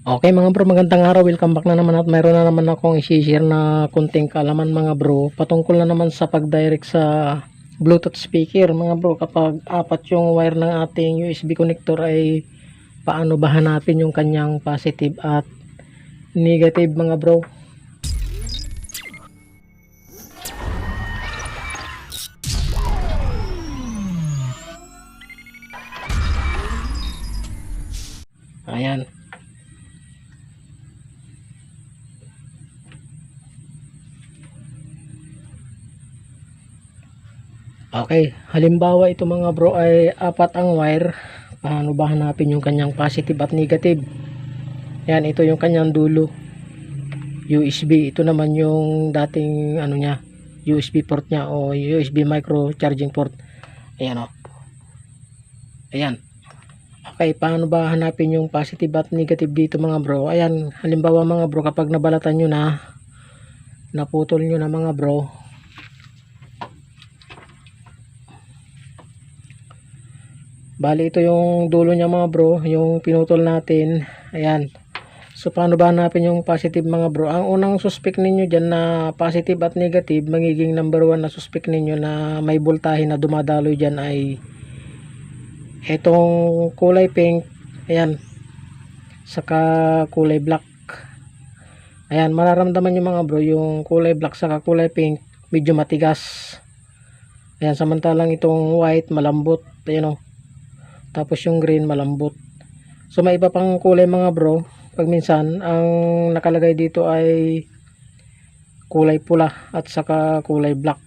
Okay mga bro, magandang araw. Welcome back na naman at mayroon na naman akong i-share na kunting kaalaman mga bro. Patungkol na naman sa pag-direct sa Bluetooth speaker mga bro. Kapag apat yung wire ng ating USB connector ay paano ba hanapin yung kanyang positive at negative mga bro. Ayan. Okay, halimbawa ito mga bro ay apat ang wire. Paano ba hanapin yung kanyang positive at negative? Yan, ito yung kanyang dulo. USB, ito naman yung dating ano niya, USB port niya o USB micro charging port. Ayan o. Ayan. Okay, paano ba hanapin yung positive at negative dito mga bro? Ayan, halimbawa mga bro, kapag nabalatan nyo na, naputol nyo na mga bro, bali ito yung dulo niya mga bro, yung pinutol natin. Ayan. So paano ba hanapin yung positive mga bro? Ang unang suspect ninyo dyan na positive at negative, magiging number 1 na suspect ninyo na may voltahe na dumadaloy dyan ay itong kulay pink. Ayan. Saka kulay black. Ayan, mararamdaman nyo mga bro, yung kulay black saka kulay pink medyo matigas. Ayan, samantalang itong white malambot. Ayan o. Tapos yung green malambot. So may iba pang kulay mga bro. Pag minsan ang nakalagay dito ay kulay pula at saka kulay black.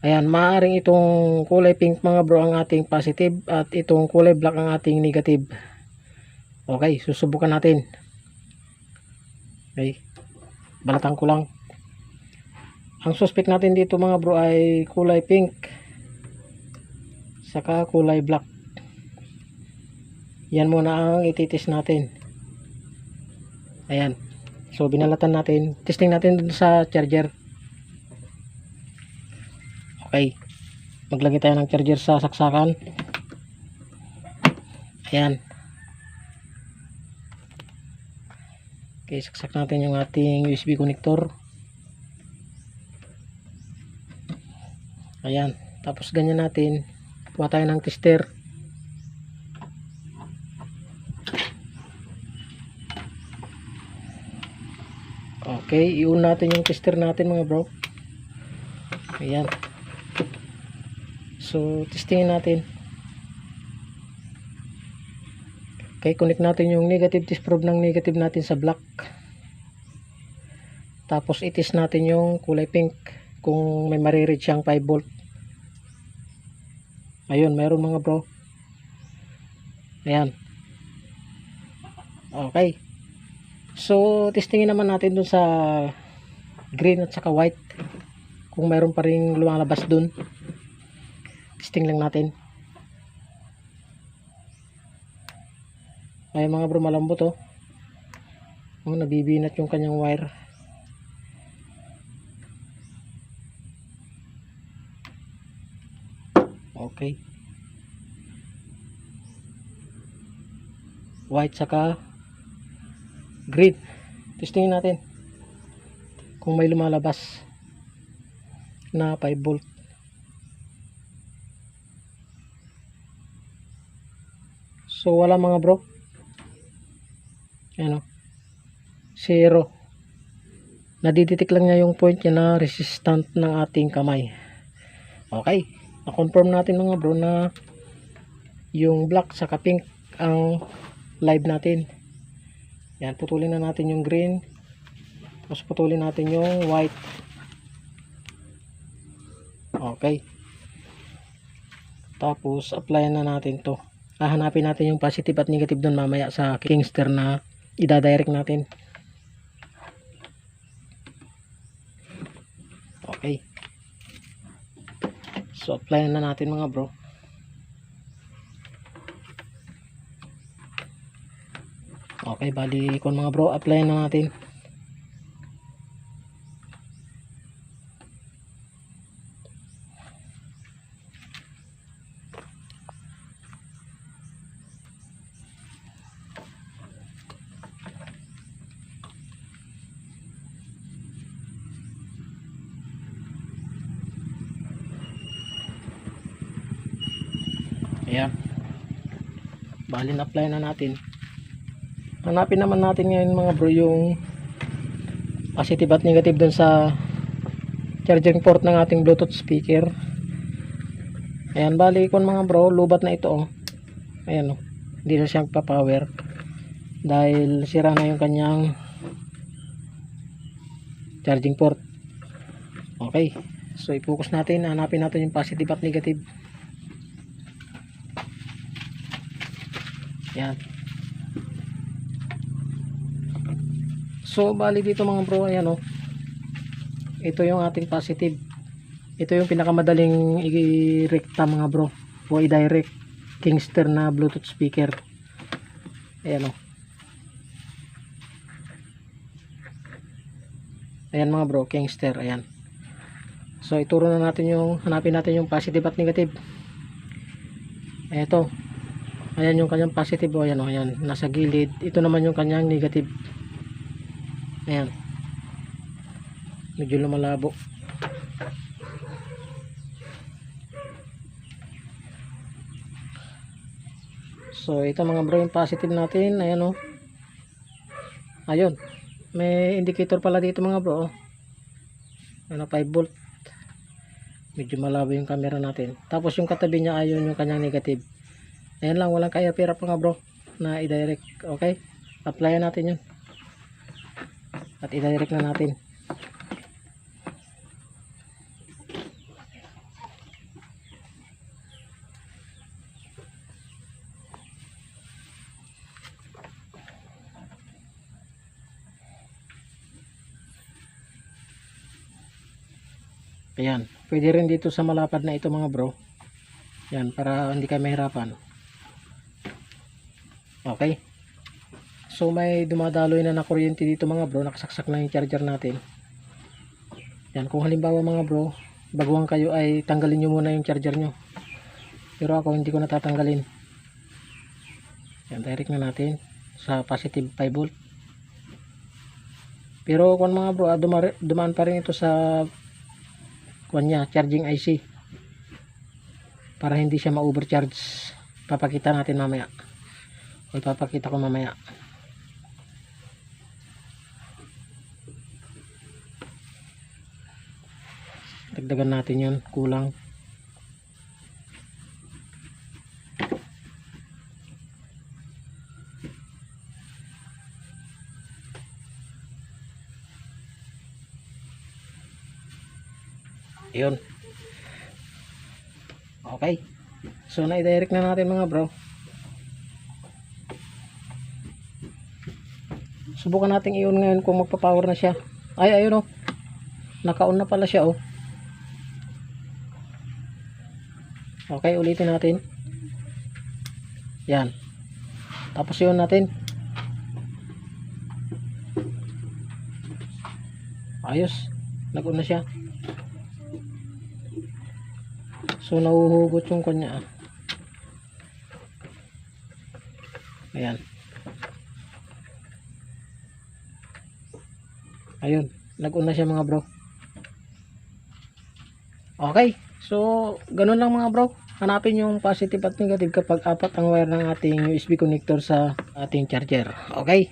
Ayan, maaaring itong kulay pink mga bro ang ating positive at itong kulay black ang ating negative. Okay, susubukan natin. Okay, balatan ko lang. Ang suspect natin dito mga bro ay kulay pink saka kulay black. Yan muna ang ititis natin. Ayan. So binalatan natin. Testing natin dun sa charger. Okay. Maglagay tayo ng charger sa saksakan. Ayan. Okay, saksak natin yung ating USB connector. Ayan. Tapos ganyan natin. Kuha tayo ng tester. Okay, i-on natin yung tester natin mga bro. Ayan. So, testingin natin. Okay, connect natin yung negative test probe ng negative natin sa black. Tapos itis natin yung kulay pink kung may marireach siyang 5 volt. Ayun, meron mga bro. Ayan. Okay. So, testingin naman natin dun sa green at saka white. Kung mayroon pa rin lumalabas dun. Testing lang natin. Ay mga bro, malambot oh. Oh, nabibinat yung kanyang wire. Okay. White saka green. Testingin natin kung may lumalabas na 5 volt. So wala mga bro. Ano? Zero. Nadidetect lang niya yung point niya na resistant ng ating kamay. Okay. Na-confirm natin mga bro na yung black saka pink ang live natin. Yan, putulin na natin yung green. Tapos putulin natin yung white. Okay. Tapos applyan na natin to. Hahanapin natin yung positive at negative dun mamaya sa Kingster na ida-direct natin. Okay. So applyan na natin mga bro. Okay, bali kung mga bro, applyan na natin. Ayan. Bali na apply na natin. Hanapin naman natin ngayon mga bro yung positive at negative dun sa charging port ng ating Bluetooth speaker. Ayan, bali kung mga bro, lubat na ito oh. Ayan oh. Hindi na siya pa-power dahil sira na yung kanyang charging port. Okay. So i-focus natin, hanapin natin yung positive at negative. Ayan. So bali dito mga bro, ayan oh. Ito yung ating positive. Ito yung pinakamadaling i-rekta mga bro o i-direct Kingster na Bluetooth speaker. Ayan o. Ayan mga bro, Kingster. Ayan. So ituro na natin yung, hanapin natin yung positive at negative. Ito. Ayan yung kanyang positive o. Ayan o. Ayan. Nasa gilid. Ito naman yung kanyang negative. Ayan. Medyo lumalabo. So ito mga bro yung positive natin. Ayan o. Ayun. May indicator pala dito mga bro. Ano 5 volt. Medyo malabo yung camera natin. Tapos yung katabi niya ayun yung kanyang negative. Ayan lang, walang kaya pira mga bro na i-direct. Okay? Applyan natin yun. At i-direct na natin. Ayan, pwede rin dito sa malapad na ito mga bro. Yan, para hindi kayo mahirapan. Okay. So may dumadaloy na kuryente dito mga bro, nakasaksak na yung charger natin. Yan, kung halimbawa mga bro, baguhan kayo ay tanggalin nyo muna yung charger nyo. Pero ako hindi ko natatanggalin. Yan, direct na natin sa positive 5 volt. Pero kung mga bro, dumaan pa rin ito sa kanya charging IC para hindi siya ma-overcharge. Papakita natin mamaya o ipapakita ko mamaya. Dagdagan natin yun, kulang. Yun. Okay. So na-direct na natin mga bro. Subukan natin i-on ngayon kung magpa-power na siya. Ay, ayun oh. Naka-on na pala siya oh. Okay, ulitin natin. Yan. Tapos i-on natin. Ayos. Nag-on na siya. So nahuhugot yung kanya. Ayan. Ayun, nag-on na siya mga bro. Okay. So ganun lang mga bro. Hanapin yung positive at negative kapag apat ang wire ng ating USB connector sa ating charger. Okay.